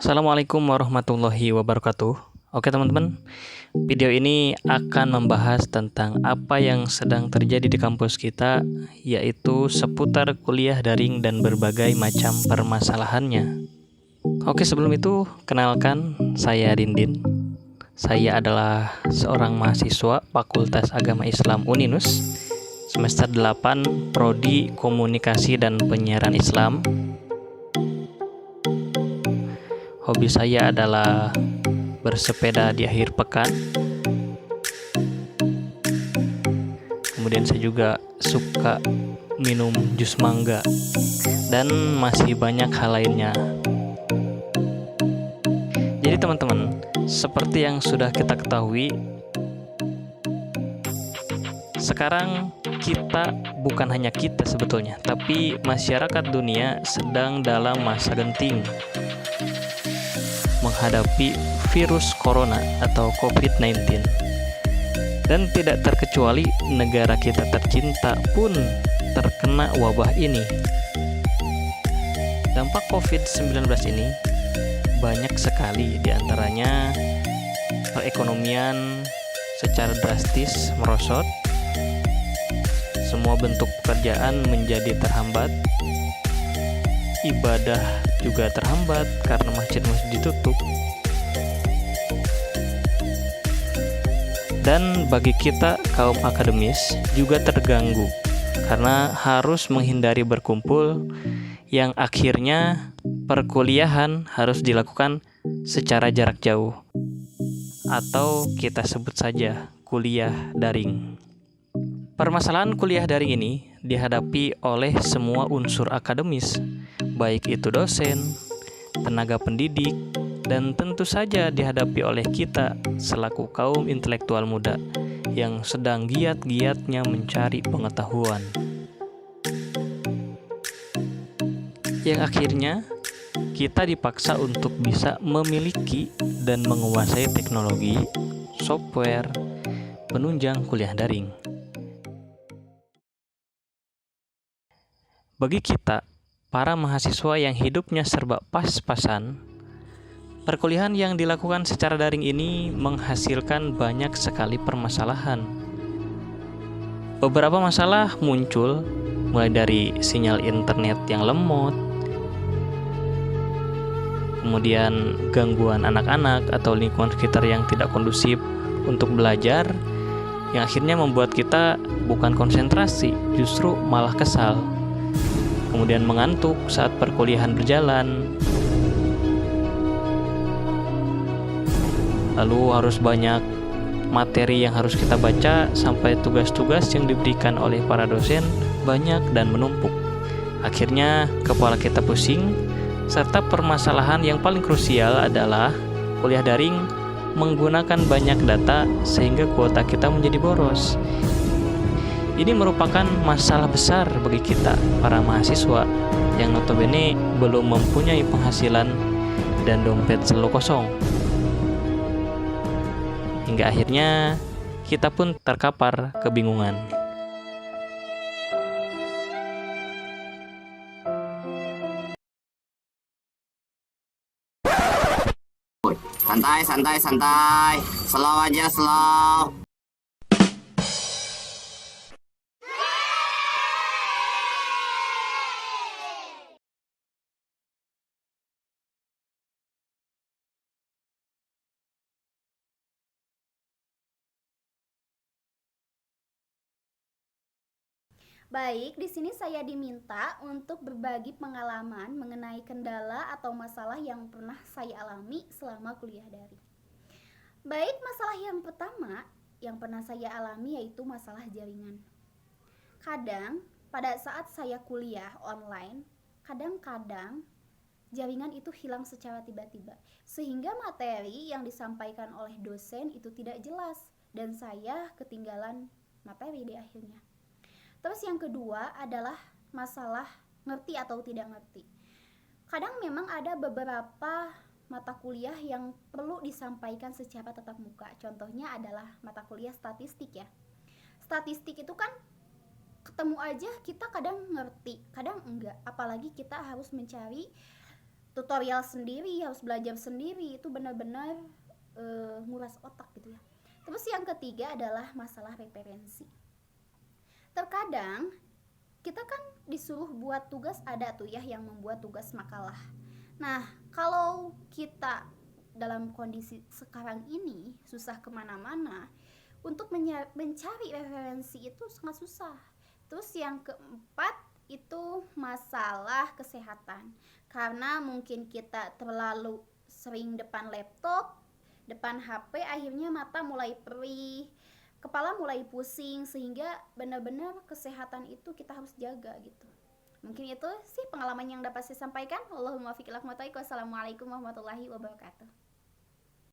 Assalamualaikum warahmatullahi wabarakatuh. Oke teman-teman, video ini akan membahas tentang apa yang sedang terjadi di kampus kita, yaitu seputar kuliah daring dan berbagai macam permasalahannya. Oke, sebelum itu, kenalkan, saya Dindin. Saya adalah seorang mahasiswa Fakultas Agama Islam Uninus, semester 8, Prodi Komunikasi dan Penyiaran Islam. Hobi saya adalah bersepeda di akhir pekan. Kemudian saya juga suka minum jus mangga dan masih banyak hal lainnya. Jadi teman-teman, seperti yang sudah kita ketahui, sekarang kita, bukan hanya kita sebetulnya, tapi masyarakat dunia sedang dalam masa genting menghadapi virus corona atau COVID-19. Dan tidak terkecuali negara kita tercinta pun terkena wabah ini. Dampak COVID-19 ini banyak sekali, diantaranya perekonomian secara drastis merosot, semua bentuk pekerjaan menjadi terhambat, ibadah juga terhambat karena masjid-masjid ditutup. Dan bagi kita kaum akademis juga terganggu karena harus menghindari berkumpul, yang akhirnya perkuliahan harus dilakukan secara jarak jauh, atau kita sebut saja kuliah daring. Permasalahan kuliah daring ini dihadapi oleh semua unsur akademis, baik itu dosen, tenaga pendidik, dan tentu saja dihadapi oleh kita selaku kaum intelektual muda yang sedang giat-giatnya mencari pengetahuan. Yang akhirnya kita dipaksa untuk bisa memiliki dan menguasai teknologi, software, penunjang kuliah daring. Bagi kita, para mahasiswa yang hidupnya serba pas-pasan, perkuliahan yang dilakukan secara daring ini menghasilkan banyak sekali permasalahan. Beberapa masalah muncul, mulai dari sinyal internet yang lemot, kemudian gangguan anak-anak atau lingkungan sekitar yang tidak kondusif untuk belajar, yang akhirnya membuat kita bukan konsentrasi, justru malah kesal. Kemudian mengantuk saat perkuliahan berjalan. Lalu harus banyak materi yang harus kita baca, sampai tugas-tugas yang diberikan oleh para dosen banyak dan menumpuk. Akhirnya kepala kita pusing, serta permasalahan yang paling krusial adalah kuliah daring menggunakan banyak data sehingga kuota kita menjadi boros. Ini merupakan masalah besar bagi kita, para mahasiswa yang notabene belum mempunyai penghasilan dan dompet selalu kosong. Hingga akhirnya kita pun terkapar kebingungan. Santai, santai, santai. Slow aja, slow. Baik, di sini saya diminta untuk berbagi pengalaman mengenai kendala atau masalah yang pernah saya alami selama kuliah daring. Baik, masalah yang pertama yang pernah saya alami yaitu masalah jaringan. Kadang pada saat saya kuliah online, kadang-kadang jaringan itu hilang secara tiba-tiba, sehingga materi yang disampaikan oleh dosen itu tidak jelas dan saya ketinggalan materi di akhirnya. Terus yang kedua adalah masalah ngerti atau tidak ngerti. Kadang memang ada beberapa mata kuliah yang perlu disampaikan secara tatap muka. Contohnya adalah mata kuliah statistik ya. Statistik itu kan ketemu aja kita kadang ngerti, kadang enggak. Apalagi kita harus mencari tutorial sendiri, harus belajar sendiri, itu benar-benar nguras otak gitu ya. Terus yang ketiga adalah masalah referensi. Terkadang kita kan disuruh buat tugas, ada tuh ya yang membuat tugas makalah. Nah, kalau kita dalam kondisi sekarang ini susah kemana-mana, untuk mencari referensi itu sangat susah. Terus yang keempat itu masalah kesehatan, karena mungkin kita terlalu sering depan laptop, depan HP, akhirnya mata mulai perih, kepala mulai pusing, sehingga benar-benar kesehatan itu kita harus jaga gitu. Mungkin itu sih pengalaman yang dapat saya sampaikan. Wassalamualaikum warahmatullahi wabarakatuh.